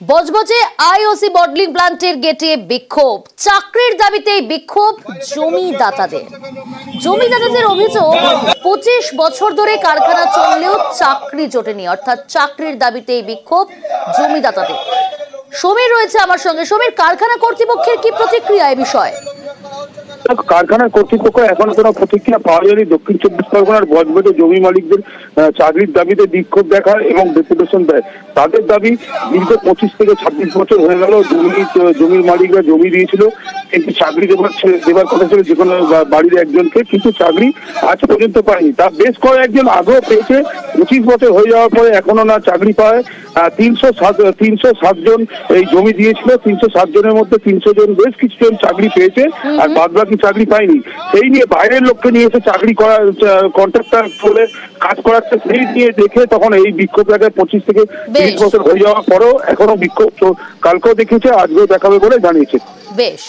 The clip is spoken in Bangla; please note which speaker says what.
Speaker 1: বজবজে আইওসি বটলিং প্ল্যান্টের গেটে বিক্ষোভ, চাকরির দাবিতে বিক্ষোভ জমিদাতাদের অভিযোগ 25 বছর ধরে কারখানা চললেও চাকরি জোটেনি, অর্থাৎ চাকরির দাবিতে বিক্ষোভ জমিদাতাদের। সমীর রয়েছে আমার সঙ্গে। সমীর, কারখানা কর্তৃপক্ষের কি প্রতিক্রিয়া এ বিষয়ে?
Speaker 2: কারখানার কর্তৃপক্ষ এখনো কোনো প্রতিক্রিয়া পাওয়া যায়নি। দক্ষিণ চব্বিশ পরগনার বজবজে জমি মালিকদের চাকরির দাবিতে বিক্ষোভ দেখায় এবং ডেপুটেশন দেয়। তাদের দাবি, দীর্ঘ 25 থেকে 26 বছর হয়ে গেল জমির মালিকরা জমি দিয়েছিল, কিন্তু চাকরি দেবার কথা ছিল যে কোনো বাড়ির একজনকে, কিন্তু চাকরি আজ পর্যন্ত পায়নি। তার বেশ কয়েকজন আগেও পেয়েছে, 25 বছর হয়ে যাওয়ার পরে এখনো না চাকরি পায়। 307 জন এই জমি দিয়েছিল, 307 জনের মধ্যে 300 জন, বেশ কিছুজন চাকরি পেয়েছে, আর বাদ বাকি চাকরি পায়নি। সেই নিয়ে বাইরের লোককে নিয়ে এসে চাকরি করা, কন্ট্রাক্টর বলে কাজ করাচ্ছে, সেই নিয়ে দেখে তখন এই বিক্ষোভ দেখায়। 25 থেকে 30 বছর হয়ে যাওয়ার পরেও এখনো বিক্ষোভ কালকেও দেখিয়েছে, আজকেও দেখাবে বলে জানিয়েছে।
Speaker 1: বেশ।